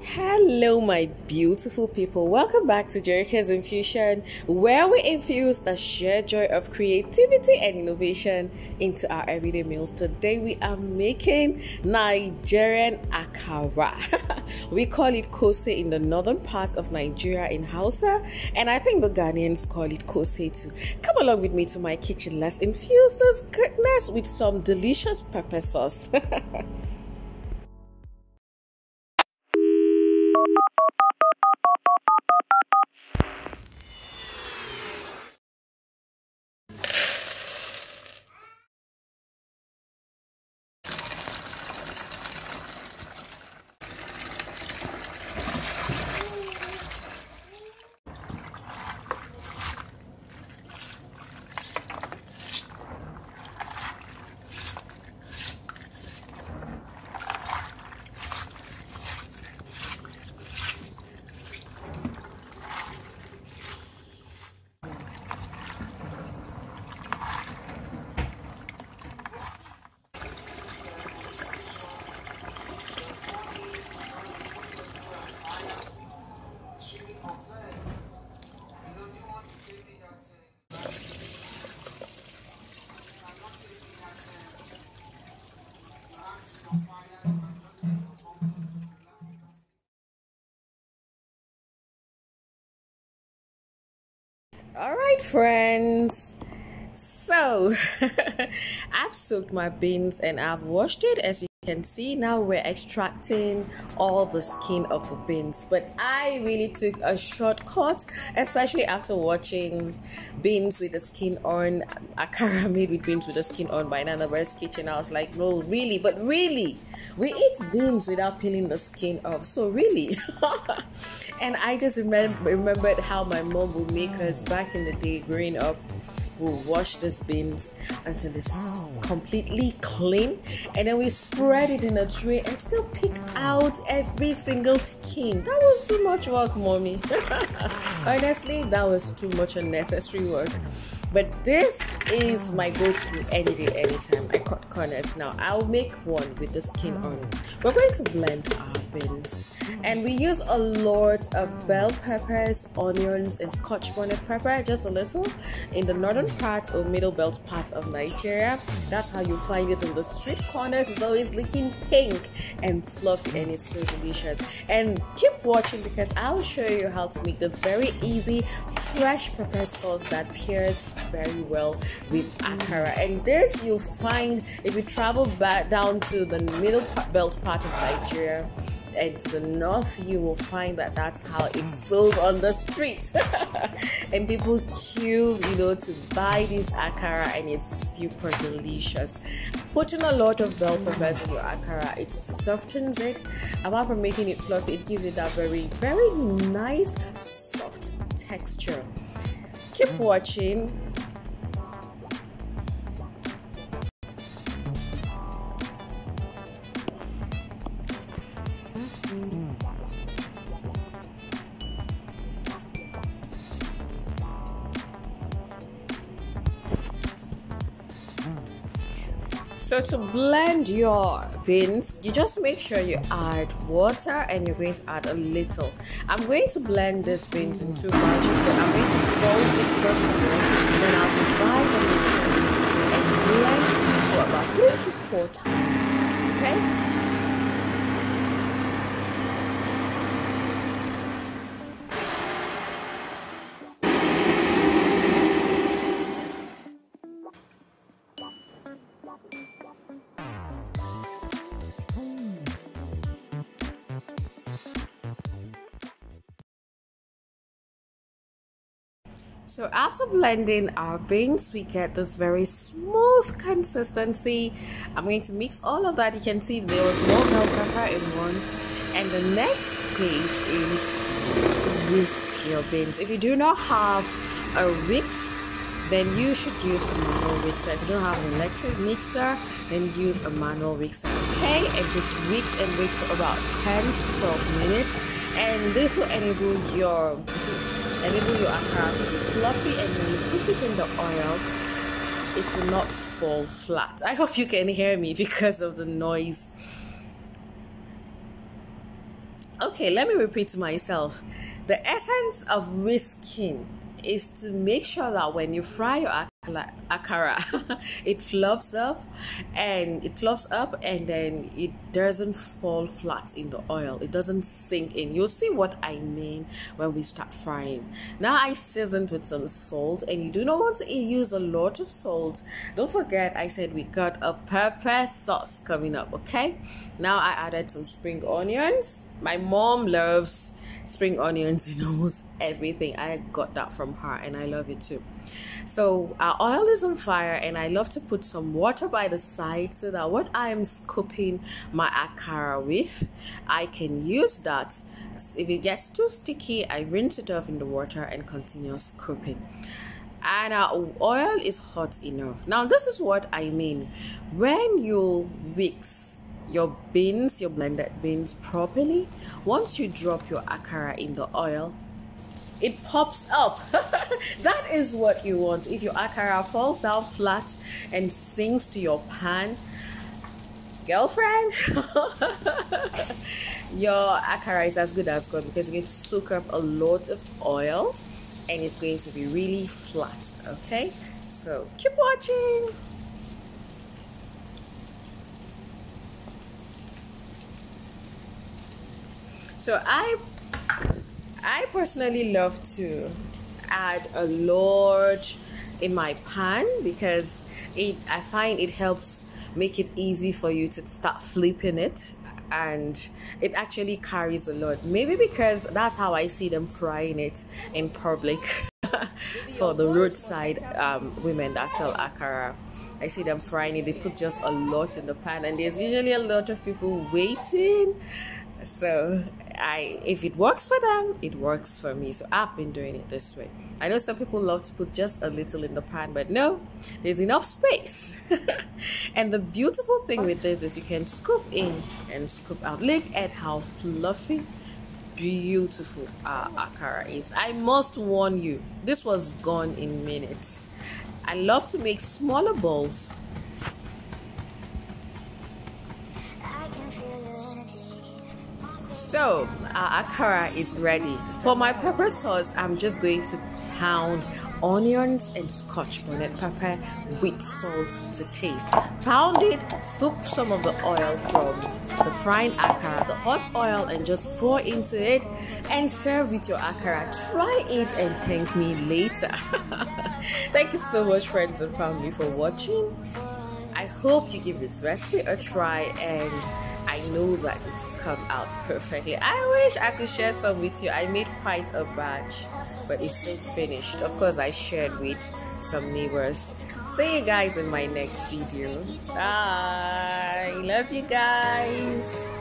Hello, my beautiful people. Welcome back to Jericho's Infusion, where we infuse the shared joy of creativity and innovation into our everyday meals. Today, we are making Nigerian Akara. We call it Kose in the northern part of Nigeria in Hausa, and I think the Ghanaians call it Kose too. Come along with me to my kitchen. Let's infuse this goodness with some delicious pepper sauce. All right, friends. So I've soaked my beans and I've washed it. As you can see, now we're extracting all the skin of the beans, but I really took a shortcut, especially after watching Beans with the Skin On, Akara made with beans with the skin on by Nana Bear's Kitchen. I was like, no, really, but really, we eat beans without peeling the skin off, so really. And I just remembered how my mom would make us back in the day growing up. We'll wash these beans until it's completely clean, and then we spread it in a tray and still pick out every single skin. That was too much work, mommy. Honestly, that was too much unnecessary work. But this is my go-to any day, anytime. I cut corners. Now I'll make one with the skin on. We're going to blend our beans, and we use a lot of bell peppers, onions, and Scotch bonnet pepper, just a little. In the northern part or middle belt part of Nigeria, that's how you find it in the street corners. It's always looking pink and fluffy, and it's so delicious. And keep watching because I'll show you how to make this very easy fresh pepper sauce that pairs very well with Akara. And this you'll find if you travel back down to the middle belt part of Nigeria and to the north, you will find that that's how it's sold on the street. And people queue, to buy this Akara, and it's super delicious. Putting a lot of bell peppers in your Akara, it softens it. Apart from making it fluffy, it gives it that very, very nice soft texture. Keep watching. So to blend your beans, you just make sure you add water, and you're going to add a little. I'm going to blend these beans in 2 batches, but I'm going to pulse it first of all, then I'll divide the mixture into 2 and blend for about 3 to 4 times. Okay? So after blending our beans, we get this very smooth consistency. I'm going to mix all of that. You can see there was no bell pepper in one. And the next stage is to whisk your beans. If you do not have a whisk, then you should use a manual mixer. If you don't have an electric mixer, then use a manual mixer. Okay, and just mix and wait for about 10 to 12 minutes. And this will enable your Akara to be fluffy, and when you put it in the oil, it will not fall flat. I hope you can hear me because of the noise. Okay, let me repeat myself. The essence of whisking is to make sure that when you fry your akara, it fluffs up and then it doesn't fall flat in the oil. It doesn't sink in. You'll see what I mean when we start frying. Now I seasoned with some salt, and you do not want to use a lot of salt. Don't forget I said we got a pepper sauce coming up. Okay, now I added some spring onions. My mom loves spring onions in almost everything. I got that from her and I love it too. So our oil is on fire, and I love to put some water by the side so that what I'm scooping my akara with, I can use that. If it gets too sticky, I rinse it off in the water and continue scooping. And our oil is hot enough. Now this is what I mean. When you mix your beans, your blended beans properly, once you drop your akara in the oil, it pops up. That is what you want. If your akara falls down flat and sinks to your pan, girlfriend, your akara is as good as gone, because you're going to soak up a lot of oil and it's going to be really flat. Okay, so keep watching. So I personally love to add a lot in my pan, because I find it helps make it easy for you to start flipping it, and it actually carries a lot. Maybe because that's how I see them frying it in public. For the roadside women that sell akara, I see them frying it. They put just a lot in the pan, and there's usually a lot of people waiting. So if it works for them, it works for me. So I've been doing it this way. I know some people love to put just a little in the pan, but no, there's enough space. And the beautiful thing with this is you can scoop in and scoop out. Look at how fluffy, beautiful our akara is. I must warn you, this was gone in minutes. I love to make smaller balls. So our akara is ready. For my pepper sauce, I'm just going to pound onions and scotch bonnet pepper with salt to taste. Pound it, scoop some of the oil from the frying akara, the hot oil, and just pour into it and serve with your akara. Try it and thank me later. Thank you so much, friends and family, for watching. I hope you give this recipe a try, and I know that it will come out perfectly. I wish I could share some with you. I made quite a batch, but it's still finished. Of course, I shared with some neighbors. See you guys in my next video. Bye. Love you guys.